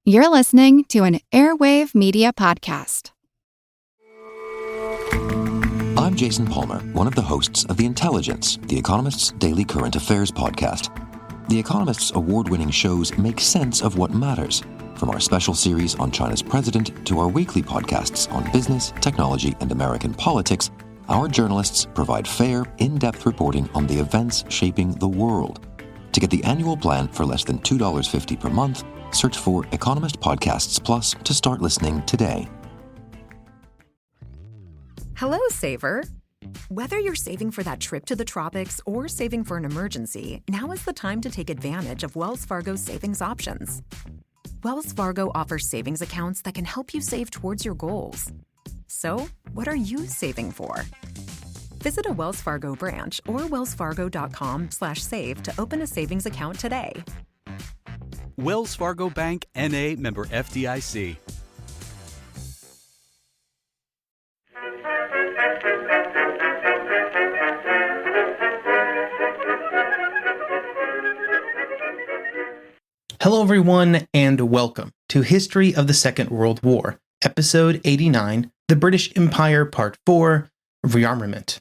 You're listening to an Airwave Media Podcast. I'm Jason Palmer, one of the hosts of The Intelligence, The Economist's daily current affairs podcast. The Economist's award-winning shows make sense of what matters, from our special series on China's president to our weekly podcasts on business, technology, and American politics. Our journalists provide fair, in-depth reporting on the events shaping the world. To get the annual plan for less than $2.50 per month, search for Economist Podcasts Plus to start listening today. Hello, saver. Whether you're saving for that trip to the tropics or saving for an emergency, now is the time to take advantage of Wells Fargo's savings options. Wells Fargo offers savings accounts that can help you save towards your goals. So, what are you saving for? Visit a Wells Fargo branch or wellsfargo.com/save to open a savings account today. Wells Fargo Bank, N.A., member FDIC. Hello, everyone, and welcome to History of the Second World War, Episode 89, The British Empire, Part 4, Rearmament.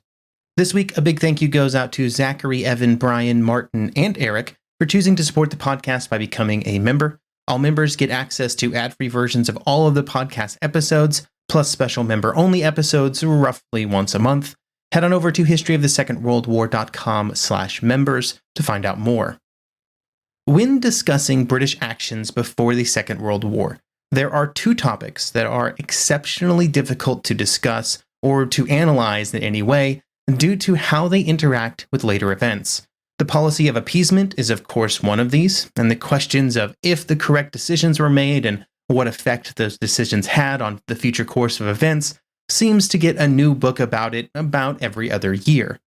This week, a big thank you goes out to Zachary, Evan, Brian, Martin, and Eric for choosing to support the podcast by becoming a member. All members get access to ad-free versions of all of the podcast episodes, plus special member-only episodes roughly once a month. Head on over to historyofthesecondworldwar.com/members to find out more. When discussing British actions before the Second World War, there are two topics that are exceptionally difficult to discuss or to analyze in any way due to how they interact with later events. The policy of appeasement is, of course, one of these, and the questions of if the correct decisions were made and what effect those decisions had on the future course of events seems to get a new book about it about every other year.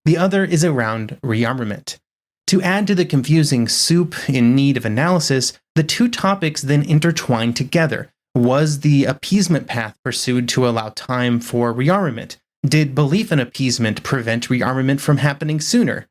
The other is around rearmament. To add to the confusing soup in need of analysis, the two topics then intertwine together. Was the appeasement path pursued to allow time for rearmament? Did belief in appeasement prevent rearmament from happening sooner?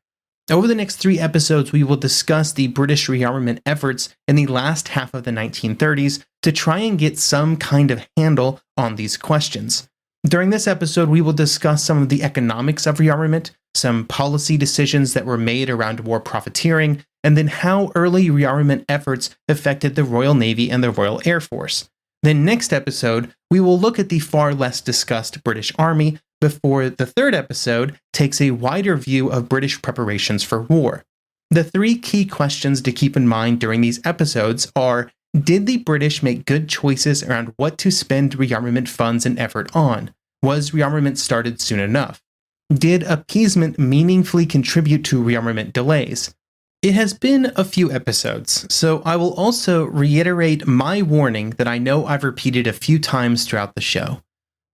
Over the next 3 episodes, we will discuss the British rearmament efforts in the last half of the 1930s to try and get some kind of handle on these questions. During this episode, we will discuss some of the economics of rearmament, some policy decisions that were made around war profiteering, and then how early rearmament efforts affected the Royal Navy and the Royal Air Force. Then next episode, we will look at the far less discussed British Army, before the third episode takes a wider view of British preparations for war. The 3 key questions to keep in mind during these episodes are: did the British make good choices around what to spend rearmament funds and effort on? Was rearmament started soon enough? Did appeasement meaningfully contribute to rearmament delays? It has been a few episodes, so I will also reiterate my warning that I know I've repeated a few times throughout the show.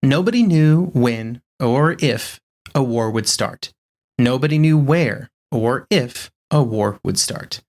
Nobody knew when or if a war would start. Nobody knew where or if a war would start.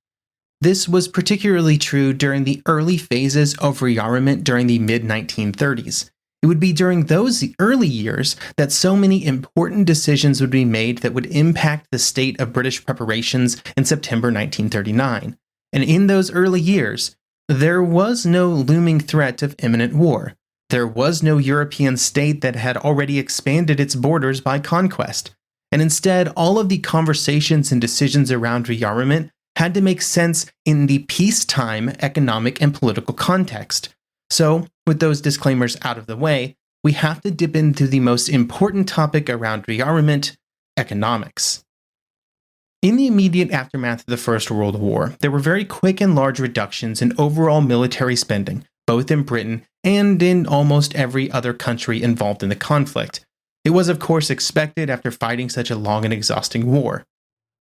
This was particularly true during the early phases of rearmament during the mid-1930s. It would be during those early years that so many important decisions would be made that would impact the state of British preparations in September 1939. And in those early years, there was no looming threat of imminent war. There was no European state that had already expanded its borders by conquest, and instead all of the conversations and decisions around rearmament had to make sense in the peacetime economic and political context. So, with those disclaimers out of the way, we have to dip into the most important topic around rearmament: economics. In the immediate aftermath of the First World War, there were very quick and large reductions in overall military spending, both in Britain and in almost every other country involved in the conflict. It was, of course, expected after fighting such a long and exhausting war.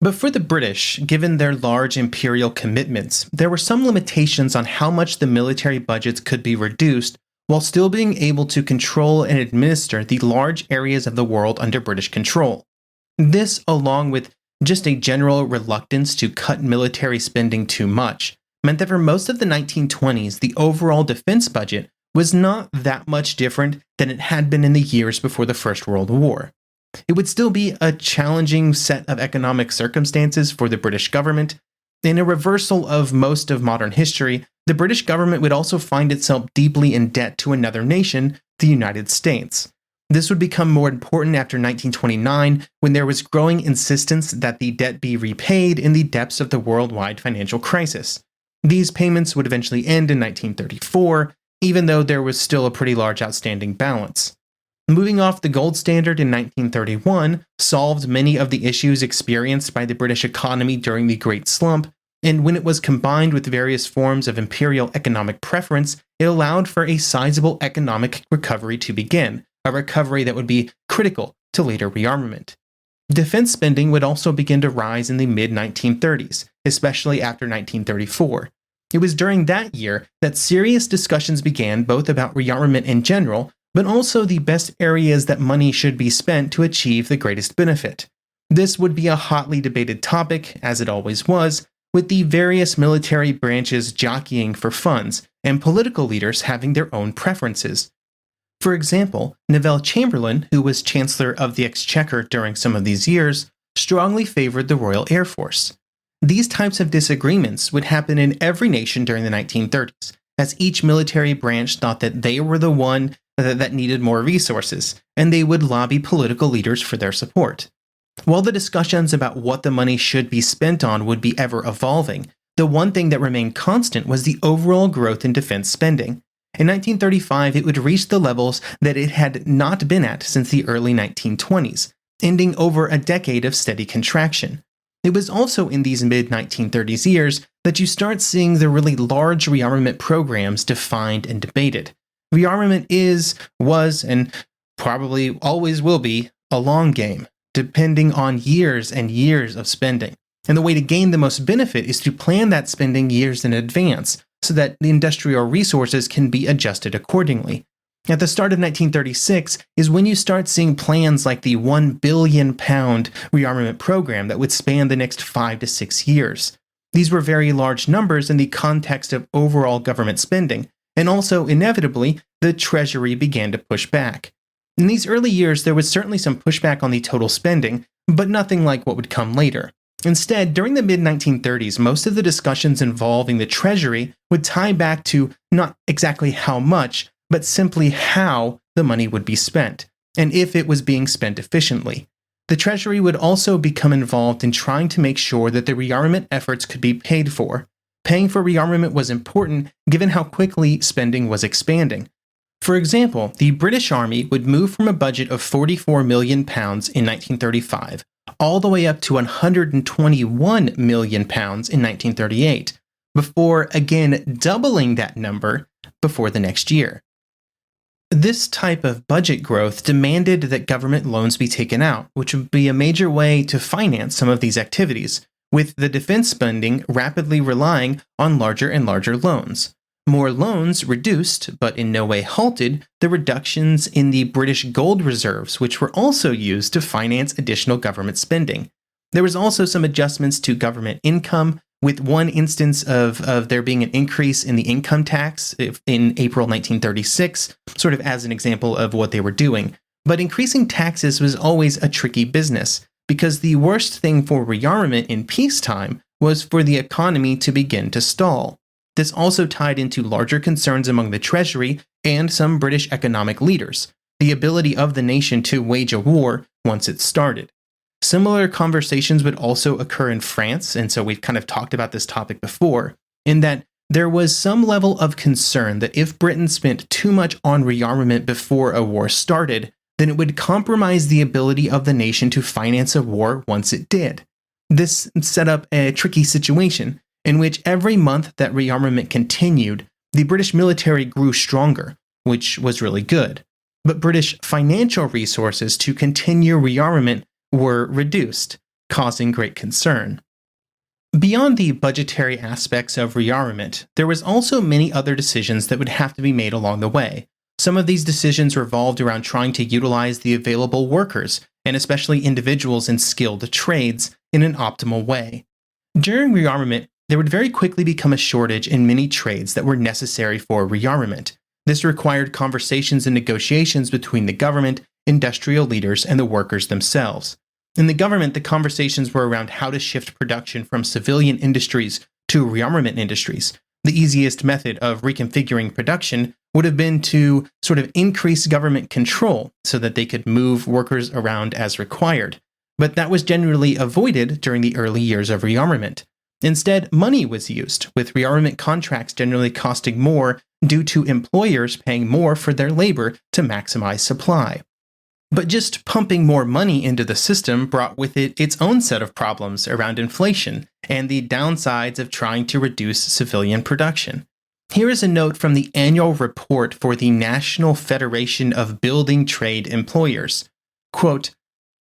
But for the British, given their large imperial commitments, there were some limitations on how much the military budgets could be reduced while still being able to control and administer the large areas of the world under British control. This, along with just a general reluctance to cut military spending too much, meant that for most of the 1920s, the overall defense budget was not that much different than it had been in the years before the First World War. It would still be a challenging set of economic circumstances for the British government, in a reversal of most of modern history, the British government would also find itself deeply in debt to another nation, the United States. This would become more important after 1929, when there was growing insistence that the debt be repaid in the depths of the worldwide financial crisis. These payments would eventually end in 1934, even though there was still a pretty large outstanding balance. Moving off the gold standard in 1931 solved many of the issues experienced by the British economy during the Great Slump, and when it was combined with various forms of imperial economic preference, it allowed for a sizable economic recovery to begin, a recovery that would be critical to later rearmament. Defense spending would also begin to rise in the mid-1930s, especially after 1934. It was during that year that serious discussions began both about rearmament in general, but also the best areas that money should be spent to achieve the greatest benefit. This would be a hotly debated topic, as it always was, with the various military branches jockeying for funds and political leaders having their own preferences. For example, Neville Chamberlain, who was Chancellor of the Exchequer during some of these years, strongly favored the Royal Air Force. These types of disagreements would happen in every nation during the 1930s, as each military branch thought that they were the one that needed more resources, and they would lobby political leaders for their support. While the discussions about what the money should be spent on would be ever evolving, the one thing that remained constant was the overall growth in defense spending. In 1935, it would reach the levels that it had not been at since the early 1920s, ending over a decade of steady contraction. It was also in these mid-1930s years that you start seeing the really large rearmament programs defined and debated. Rearmament was, and probably always will be, a long game, depending on years and years of spending. And the way to gain the most benefit is to plan that spending years in advance, so that the industrial resources can be adjusted accordingly. At the start of 1936 is when you start seeing plans like the £1 billion rearmament program that would span the next 5 to 6 years. These were very large numbers in the context of overall government spending, and also, inevitably, the Treasury began to push back. In these early years, there was certainly some pushback on the total spending, but nothing like what would come later. Instead, during the mid-1930s, most of the discussions involving the Treasury would tie back to not exactly how much, but simply how the money would be spent, and if it was being spent efficiently. The Treasury would also become involved in trying to make sure that the rearmament efforts could be paid for. Paying for rearmament was important given how quickly spending was expanding. For example, the British Army would move from a budget of £44 million in 1935 all the way up to £121 million in 1938, before again doubling that number before the next year. This type of budget growth demanded that government loans be taken out, which would be a major way to finance some of these activities, with the defense spending rapidly relying on larger and larger loans. More loans reduced, but in no way halted, the reductions in the British gold reserves, which were also used to finance additional government spending. There was also some adjustments to government income, with one instance of there being an increase in the income tax in April 1936, sort of as an example of what they were doing. But increasing taxes was always a tricky business, because the worst thing for rearmament in peacetime was for the economy to begin to stall. This also tied into larger concerns among the Treasury and some British economic leaders, the ability of the nation to wage a war once it started. Similar conversations would also occur in France, and so we've kind of talked about this topic before, in that there was some level of concern that if Britain spent too much on rearmament before a war started, then it would compromise the ability of the nation to finance a war once it did. This set up a tricky situation, in which every month that rearmament continued, the British military grew stronger, which was really good. But British financial resources to continue rearmament were reduced, causing great concern. Beyond the budgetary aspects of rearmament, there was also many other decisions that would have to be made along the way. Some of these decisions revolved around trying to utilize the available workers, and especially individuals in skilled trades, in an optimal way. During rearmament, there would very quickly become a shortage in many trades that were necessary for rearmament. This required conversations and negotiations between the government, industrial leaders, and the workers themselves. In the government, the conversations were around how to shift production from civilian industries to rearmament industries, The easiest method of reconfiguring production would have been to sort of increase government control so that they could move workers around as required. But that was generally avoided during the early years of rearmament. Instead, money was used, with rearmament contracts generally costing more due to employers paying more for their labor to maximize supply. But just pumping more money into the system brought with it its own set of problems around inflation and the downsides of trying to reduce civilian production. Here is a note from the annual report for the National Federation of Building Trade Employers. Quote,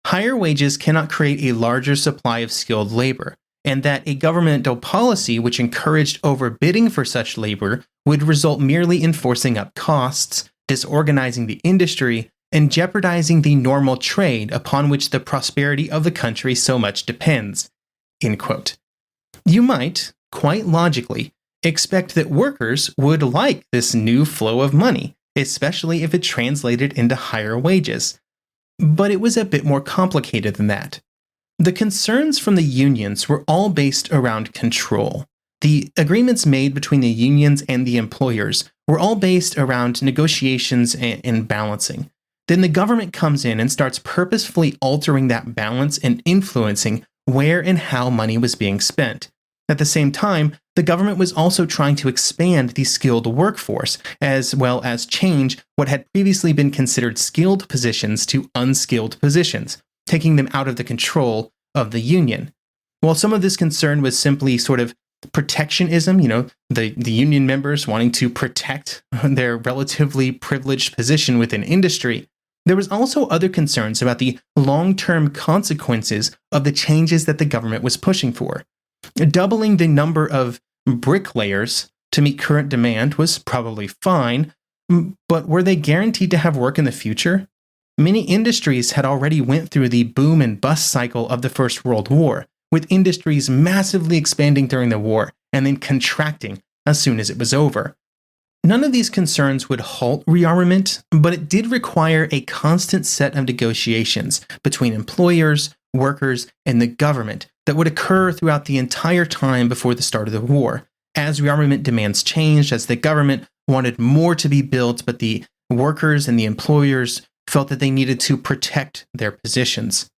"Higher wages cannot create a larger supply of skilled labor, and that a governmental policy which encouraged overbidding for such labor would result merely in forcing up costs, disorganizing the industry, and jeopardizing the normal trade upon which the prosperity of the country so much depends." End quote. You might, quite logically, expect that workers would like this new flow of money, especially if it translated into higher wages. But it was a bit more complicated than that. The concerns from the unions were all based around control. The agreements made between the unions and the employers were all based around negotiations and balancing. Then the government comes in and starts purposefully altering that balance and influencing where and how money was being spent. At the same time, the government was also trying to expand the skilled workforce, as well as change what had previously been considered skilled positions to unskilled positions, taking them out of the control of the union. While some of this concern was simply sort of protectionism, the union members wanting to protect their relatively privileged position within industry, there was also other concerns about the long-term consequences of the changes that the government was pushing for. Doubling the number of bricklayers to meet current demand was probably fine, but were they guaranteed to have work in the future? Many industries had already went through the boom and bust cycle of the First World War, with industries massively expanding during the war and then contracting as soon as it was over. None of these concerns would halt rearmament, but it did require a constant set of negotiations between employers, workers, and the government that would occur throughout the entire time before the start of the war, as rearmament demands changed, as the government wanted more to be built, but the workers and the employers felt that they needed to protect their positions.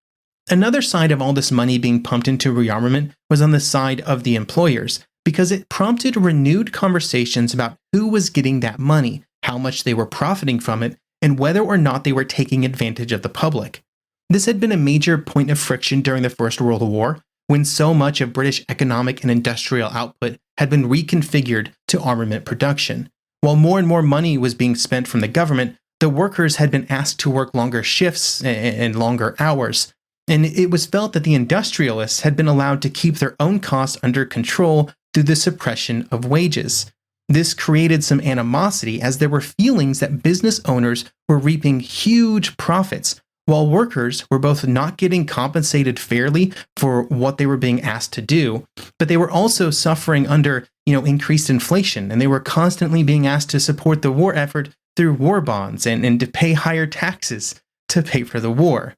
Another side of all this money being pumped into rearmament was on the side of the employers, because it prompted renewed conversations about who was getting that money, how much they were profiting from it, and whether or not they were taking advantage of the public. This had been a major point of friction during the First World War, when so much of British economic and industrial output had been reconfigured to armament production. While more and more money was being spent from the government, the workers had been asked to work longer shifts and longer hours, and it was felt that the industrialists had been allowed to keep their own costs under control through the suppression of wages. This created some animosity, as there were feelings that business owners were reaping huge profits, while workers were both not getting compensated fairly for what they were being asked to do, but they were also suffering under, increased inflation, and they were constantly being asked to support the war effort through war bonds and to pay higher taxes to pay for the war.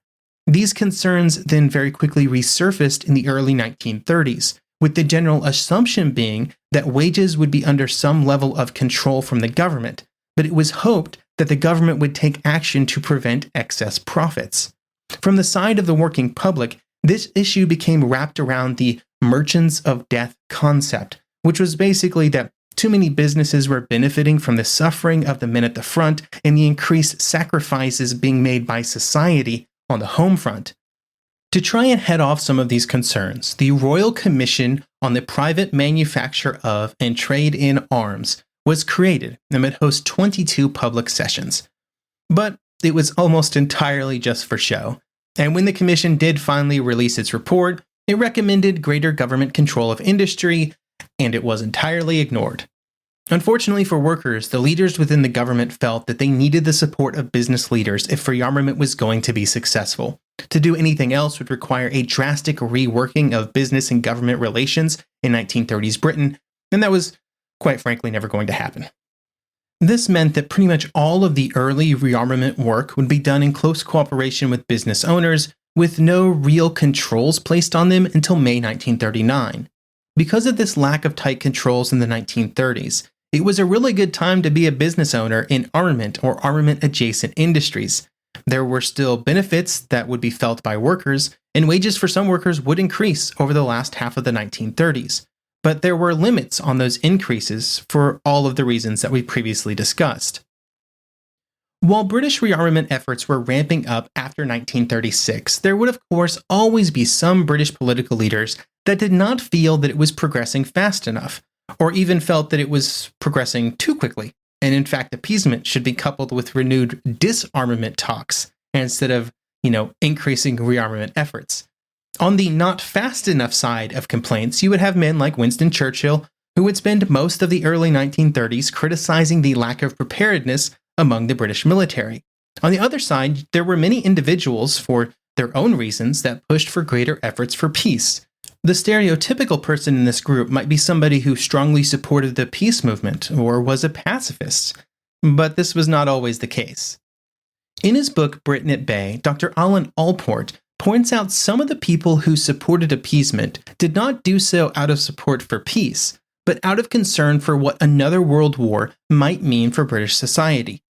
These concerns then very quickly resurfaced in the early 1930s, with the general assumption being that wages would be under some level of control from the government, but it was hoped that the government would take action to prevent excess profits. From the side of the working public, this issue became wrapped around the merchants of death concept, which was basically that too many businesses were benefiting from the suffering of the men at the front and the increased sacrifices being made by society on the home front. To try and head off some of these concerns, the Royal Commission on the Private Manufacture of and Trade in Arms was created and would host 22 public sessions. But it was almost entirely just for show. And when the commission did finally release its report, it recommended greater government control of industry, and it was entirely ignored. Unfortunately for workers, the leaders within the government felt that they needed the support of business leaders if rearmament was going to be successful. To do anything else would require a drastic reworking of business and government relations in 1930s Britain, and that was, quite frankly, never going to happen. This meant that pretty much all of the early rearmament work would be done in close cooperation with business owners, with no real controls placed on them until May 1939. Because of this lack of tight controls in the 1930s, it was a really good time to be a business owner in armament or armament-adjacent industries. There were still benefits that would be felt by workers, and wages for some workers would increase over the last half of the 1930s. But there were limits on those increases for all of the reasons that we previously discussed. While British rearmament efforts were ramping up after 1936, there would of course always be some British political leaders that did not feel that it was progressing fast enough, or even felt that it was progressing too quickly, and in fact appeasement should be coupled with renewed disarmament talks instead of, increasing rearmament efforts. On the not fast enough side of complaints, you would have men like Winston Churchill, who would spend most of the early 1930s criticizing the lack of preparedness among the British military. On the other side, there were many individuals, for their own reasons, that pushed for greater efforts for peace. The stereotypical person in this group might be somebody who strongly supported the peace movement or was a pacifist, but this was not always the case. In his book Britain at Bay, Dr. Alan Allport points out some of the people who supported appeasement did not do so out of support for peace, but out of concern for what another world war might mean for British society.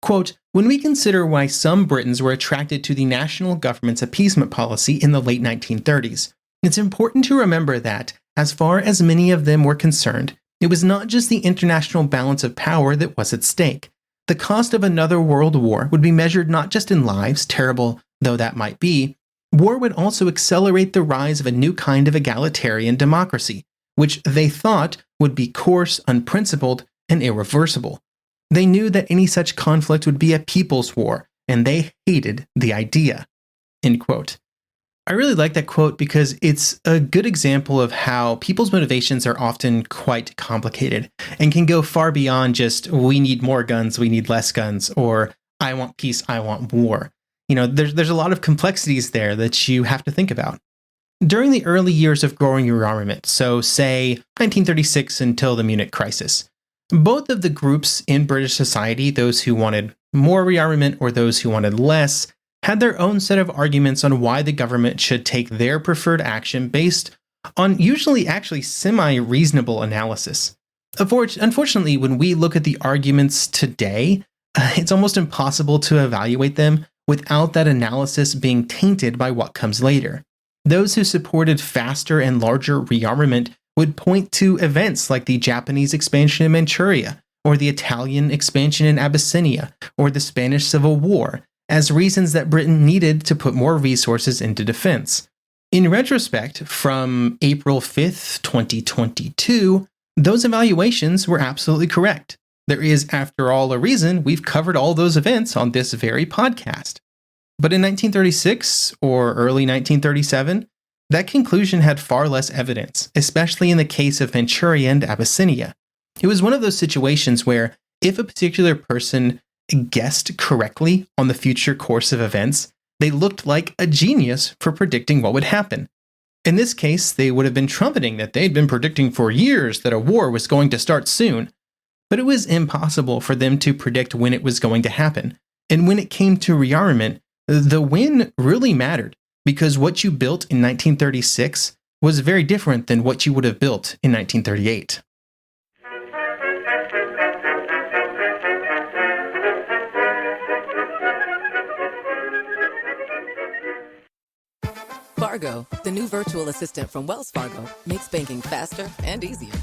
Quote, "When we consider why some Britons were attracted to the national government's appeasement policy in the late 1930s, it's important to remember that, as far as many of them were concerned, it was not just the international balance of power that was at stake. The cost of another world war would be measured not just in lives, terrible though that might be. War would also accelerate the rise of a new kind of egalitarian democracy, which they thought would be coarse, unprincipled, and irreversible. They knew that any such conflict would be a people's war, and they hated the idea." End quote. I really like that quote because it's a good example of how people's motivations are often quite complicated and can go far beyond just, we need more guns, we need less guns, or I want peace, I want war. There's a lot of complexities there that you have to think about. During the early years of growing rearmament, so say 1936 until the Munich crisis, both of the groups in British society, those who wanted more rearmament or those who wanted less, had their own set of arguments on why the government should take their preferred action based on usually actually semi-reasonable analysis. Unfortunately, when we look at the arguments today, it's almost impossible to evaluate them without that analysis being tainted by what comes later. Those who supported faster and larger rearmament would point to events like the Japanese expansion in Manchuria, or the Italian expansion in Abyssinia, or the Spanish Civil War, as reasons that Britain needed to put more resources into defense. In retrospect, from April 5th, 2022, those evaluations were absolutely correct. There is, after all, a reason we've covered all those events on this very podcast. But in 1936 or early 1937, that conclusion had far less evidence, especially in the case of Manchuria and Abyssinia. It was one of those situations where if a particular person guessed correctly on the future course of events, they looked like a genius for predicting what would happen. In this case, they would have been trumpeting that they'd been predicting for years that a war was going to start soon, but it was impossible for them to predict when it was going to happen. And when it came to rearmament, the when really mattered, because what you built in 1936 was very different than what you would have built in 1938. Fargo, the new virtual assistant from Wells Fargo, makes banking faster and easier.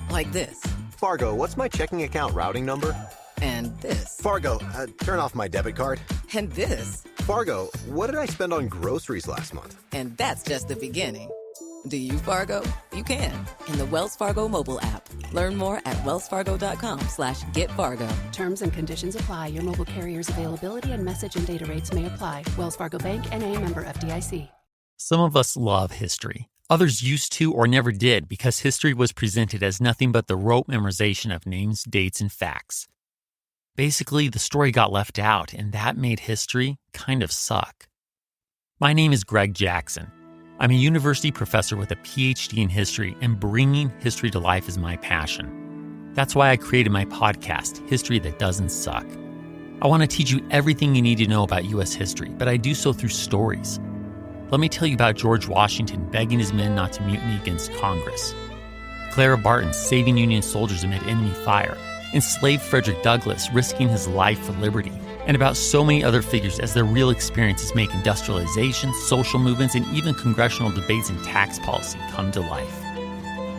Like this. Fargo, what's my checking account routing number? And this. Fargo, turn off my debit card. And this. Fargo, what did I spend on groceries last month? And that's just the beginning. Do you, Fargo? You can. In the Wells Fargo mobile app. Learn more at wellsfargo.com/getfargo. Terms and conditions apply. Your mobile carrier's availability and message and data rates may apply. Wells Fargo Bank, N.A., member FDIC. Some of us love history. Others used to or never did because history was presented as nothing but the rote memorization of names, dates, and facts. Basically, the story got left out, and that made history kind of suck. My name is Greg Jackson. I'm a university professor with a PhD in history, and bringing history to life is my passion. That's why I created my podcast, History That Doesn't Suck. I want to teach you everything you need to know about U.S. history, but I do so through stories. Let me tell you about George Washington begging his men not to mutiny against Congress, Clara Barton saving Union soldiers amid enemy fire, enslaved Frederick Douglass risking his life for liberty, and about so many other figures as their real experiences make industrialization, social movements, and even congressional debates and tax policy come to life.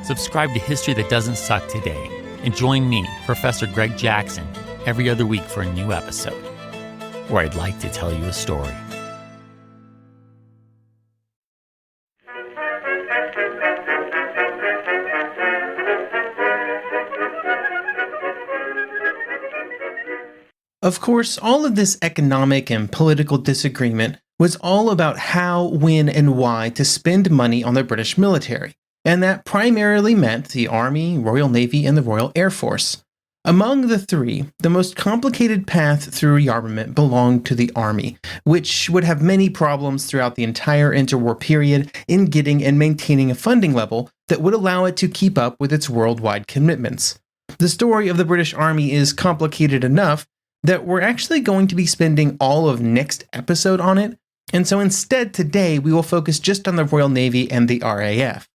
Subscribe to History That Doesn't Suck today, and join me, Professor Greg Jackson, every other week for a new episode, where I'd like to tell you a story. Of course, all of this economic and political disagreement was all about how, when, and why to spend money on the British military, and that primarily meant the Army, Royal Navy, and the Royal Air Force. Among the three, the most complicated path through rearmament belonged to the Army, which would have many problems throughout the entire interwar period in getting and maintaining a funding level that would allow it to keep up with its worldwide commitments. The story of the British Army is complicated enough that we're actually going to be spending all of next episode on it, and so instead today we will focus just on the Royal Navy and the RAF.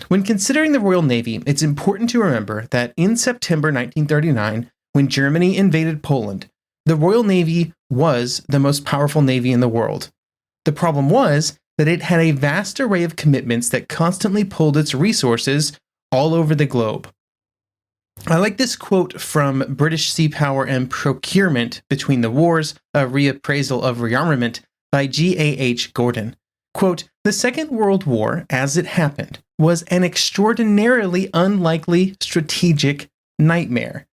When considering the Royal Navy, it's important to remember that in September 1939, when Germany invaded Poland, the Royal Navy was the most powerful navy in the world. The problem was that it had a vast array of commitments that constantly pulled its resources all over the globe. I like this quote from British Sea Power and Procurement Between the Wars, a reappraisal of rearmament by G.A.H. Gordon. Quote, "The Second World War, as it happened, was an extraordinarily unlikely strategic nightmare.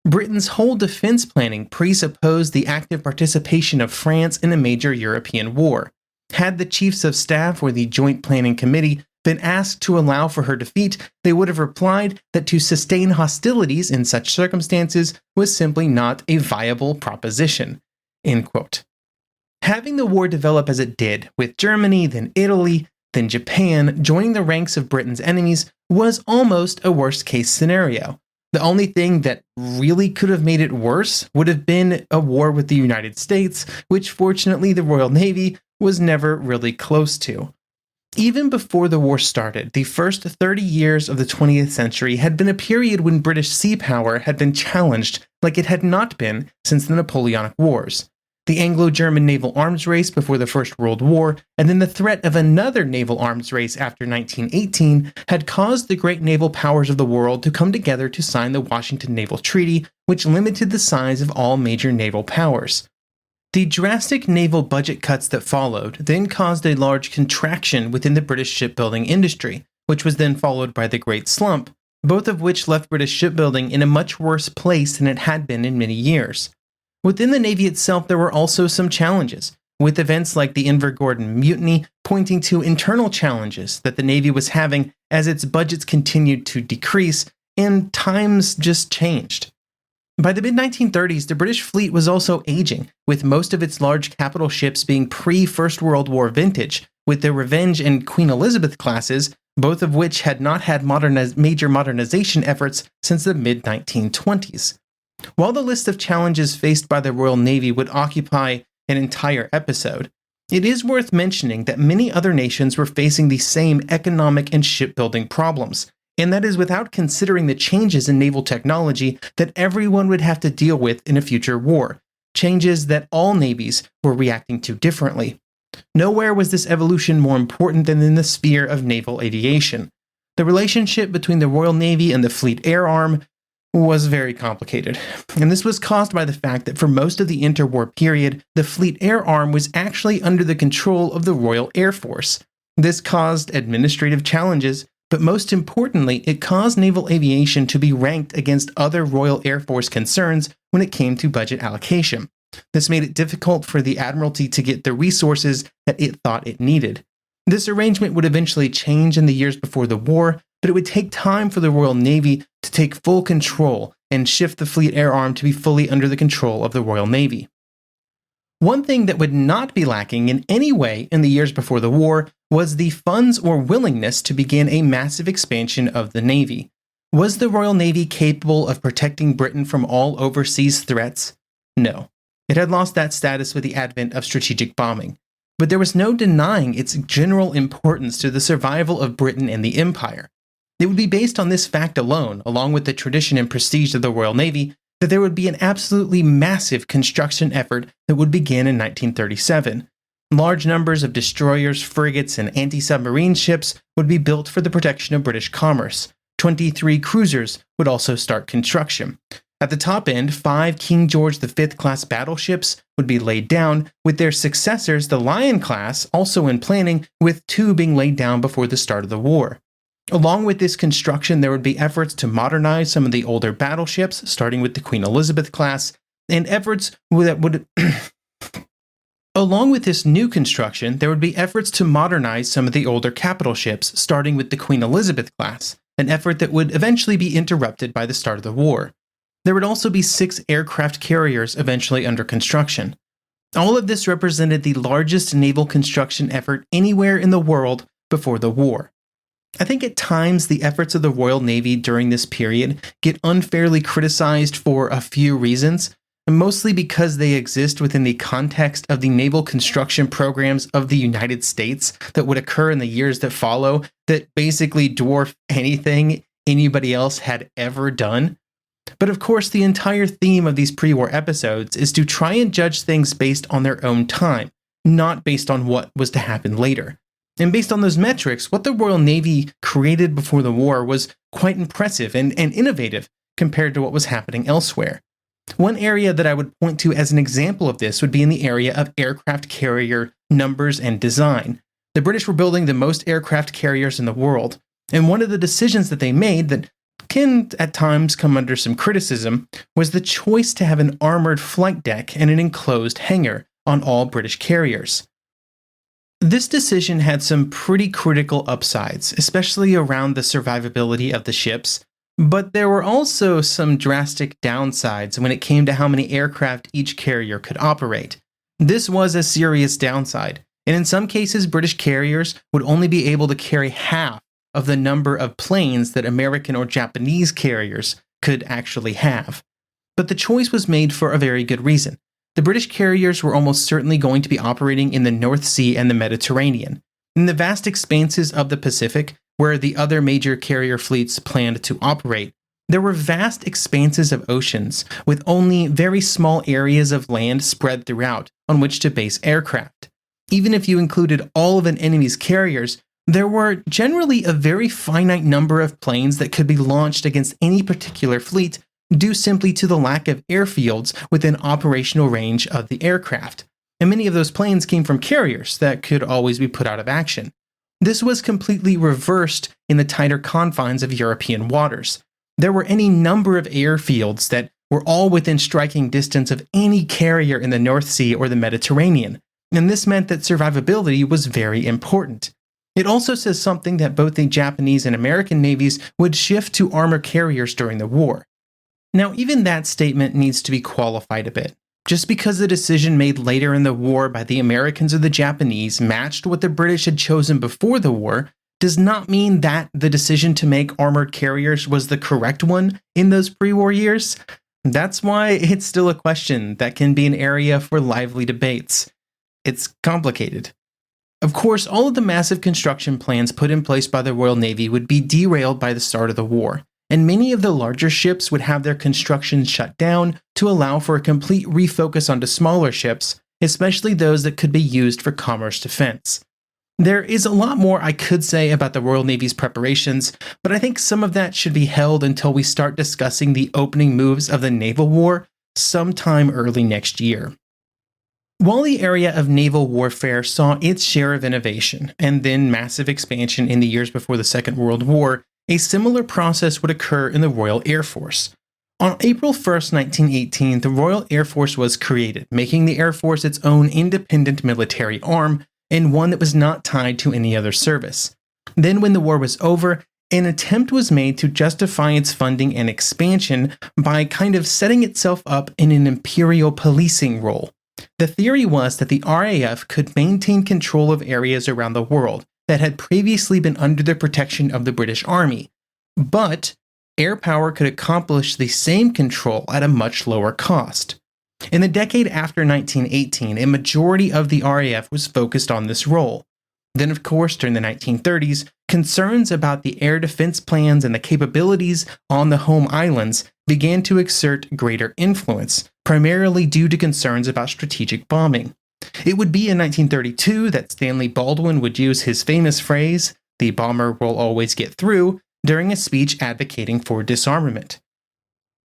Britain's whole defense planning presupposed the active participation of France in a major European war. Had the Chiefs of Staff or the Joint Planning Committee been asked to allow for her defeat, they would have replied that to sustain hostilities in such circumstances was simply not a viable proposition." End quote. Having the war develop as it did, with Germany, then Italy, then Japan joining the ranks of Britain's enemies, was almost a worst-case scenario. The only thing that really could have made it worse would have been a war with the United States, which fortunately the Royal Navy was never really close to. Even before the war started, the first 30 years of the 20th century had been a period when British sea power had been challenged like it had not been since the Napoleonic Wars. The Anglo-German naval arms race before the First World War, and then the threat of another naval arms race after 1918, had caused the great naval powers of the world to come together to sign the Washington Naval Treaty, which limited the size of all major naval powers. The drastic naval budget cuts that followed then caused a large contraction within the British shipbuilding industry, which was then followed by the Great Slump, both of which left British shipbuilding in a much worse place than it had been in many years. Within the Navy itself, there were also some challenges, with events like the Invergordon Mutiny pointing to internal challenges that the Navy was having as its budgets continued to decrease and times just changed. By the mid-1930s, the British fleet was also aging, with most of its large capital ships being pre-First World War vintage, with the Revenge and Queen Elizabeth classes, both of which had not had major modernization efforts since the mid-1920s. While the list of challenges faced by the Royal Navy would occupy an entire episode, it is worth mentioning that many other nations were facing the same economic and shipbuilding problems, and that is without considering the changes in naval technology that everyone would have to deal with in a future war, changes that all navies were reacting to differently. Nowhere was this evolution more important than in the sphere of naval aviation. The relationship between the Royal Navy and the Fleet Air Arm was very complicated, and this was caused by the fact that for most of the interwar period, the Fleet Air Arm was actually under the control of the Royal Air Force. This caused administrative challenges, but most importantly, it caused naval aviation to be ranked against other Royal Air Force concerns when it came to budget allocation. This made it difficult for the Admiralty to get the resources that it thought it needed. This arrangement would eventually change in the years before the war, but it would take time for the Royal Navy to take full control and shift the Fleet Air Arm to be fully under the control of the Royal Navy. One thing that would not be lacking in any way in the years before the war was the funds or willingness to begin a massive expansion of the Navy. Was the Royal Navy capable of protecting Britain from all overseas threats? No. It had lost that status with the advent of strategic bombing. But there was no denying its general importance to the survival of Britain and the Empire. It would be based on this fact alone, along with the tradition and prestige of the Royal Navy, that there would be an absolutely massive construction effort that would begin in 1937. Large numbers of destroyers, frigates, and anti-submarine ships would be built for the protection of British commerce. 23 cruisers would also start construction. At the top end, 5 King George V class battleships would be laid down, with their successors, the Lion class, also in planning, with 2 being laid down before the start of the war. Along with this construction, there would be efforts to modernize some of the older battleships, starting with the Queen Elizabeth class, and efforts that would Along with this new construction, there would be efforts to modernize some of the older capital ships, starting with the Queen Elizabeth class, an effort that would eventually be interrupted by the start of the war. There would also be 6 aircraft carriers eventually under construction. All of this represented the largest naval construction effort anywhere in the world before the war. I think at times the efforts of the Royal Navy during this period get unfairly criticized for a few reasons, mostly because they exist within the context of the naval construction programs of the United States that would occur in the years that follow that basically dwarf anything anybody else had ever done. But of course, the entire theme of these pre-war episodes is to try and judge things based on their own time, not based on what was to happen later. And based on those metrics, what the Royal Navy created before the war was quite impressive and innovative compared to what was happening elsewhere. One area that I would point to as an example of this would be in the area of aircraft carrier numbers and design. The British were building the most aircraft carriers in the world, and one of the decisions that they made that can at times come under some criticism was the choice to have an armored flight deck and an enclosed hangar on all British carriers. This decision had some pretty critical upsides, especially around the survivability of the ships, but there were also some drastic downsides when it came to how many aircraft each carrier could operate. This was a serious downside, and in some cases British carriers would only be able to carry half of the number of planes that American or Japanese carriers could actually have. But the choice was made for a very good reason. The British carriers were almost certainly going to be operating in the North Sea and the Mediterranean. In the vast expanses of the Pacific, where the other major carrier fleets planned to operate, there were vast expanses of oceans with only very small areas of land spread throughout on which to base aircraft. Even if you included all of an enemy's carriers, there were generally a very finite number of planes that could be launched against any particular fleet due simply to the lack of airfields within operational range of the aircraft. And many of those planes came from carriers that could always be put out of action. This was completely reversed in the tighter confines of European waters. There were any number of airfields that were all within striking distance of any carrier in the North Sea or the Mediterranean, and this meant that survivability was very important. It also says something that both the Japanese and American navies would shift to armor carriers during the war. Now, even that statement needs to be qualified a bit. Just because the decision made later in the war by the Americans or the Japanese matched what the British had chosen before the war does not mean that the decision to make armored carriers was the correct one in those pre-war years. That's why it's still a question that can be an area for lively debates. It's complicated. Of course, all of the massive construction plans put in place by the Royal Navy would be derailed by the start of the war, and many of the larger ships would have their construction shut down to allow for a complete refocus onto smaller ships, especially those that could be used for commerce defense. There is a lot more I could say about the Royal Navy's preparations, but I think some of that should be held until we start discussing the opening moves of the naval war sometime early next year. While the area of naval warfare saw its share of innovation and then massive expansion in the years before the Second World War, a similar process would occur in the Royal Air Force. On April 1st, 1918, the Royal Air Force was created, making the Air Force its own independent military arm and one that was not tied to any other service. Then, when the war was over, an attempt was made to justify its funding and expansion by kind of setting itself up in an imperial policing role. The theory was that the RAF could maintain control of areas around the world that had previously been under the protection of the British Army, but air power could accomplish the same control at a much lower cost. In the decade after 1918, a majority of the RAF was focused on this role. Then, of course, during the 1930s, concerns about the air defense plans and the capabilities on the home islands began to exert greater influence, primarily due to concerns about strategic bombing. It would be in 1932 that Stanley Baldwin would use his famous phrase, "The bomber will always get through," during a speech advocating for disarmament.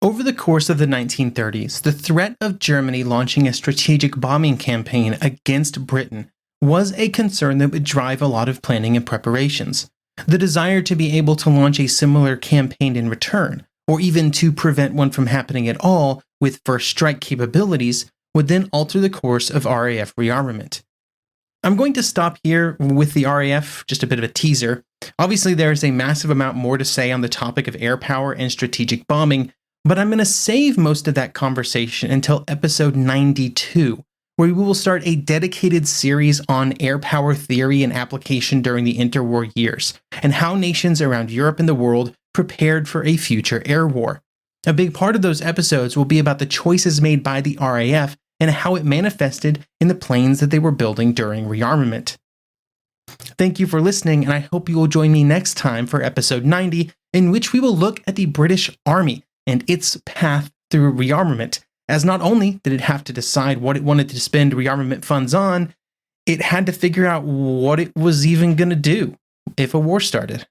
Over the course of the 1930s, the threat of Germany launching a strategic bombing campaign against Britain was a concern that would drive a lot of planning and preparations. The desire to be able to launch a similar campaign in return, or even to prevent one from happening at all with first strike capabilities, would then alter the course of RAF rearmament. I'm going to stop here with the RAF, just a bit of a teaser. Obviously, there is a massive amount more to say on the topic of air power and strategic bombing, but I'm going to save most of that conversation until episode 92, where we will start a dedicated series on air power theory and application during the interwar years, and how nations around Europe and the world prepared for a future air war. A big part of those episodes will be about the choices made by the RAF and how it manifested in the planes that they were building during rearmament. Thank you for listening, and I hope you will join me next time for episode 90, in which we will look at the British Army and its path through rearmament, as not only did it have to decide what it wanted to spend rearmament funds on, it had to figure out what it was even going to do if a war started.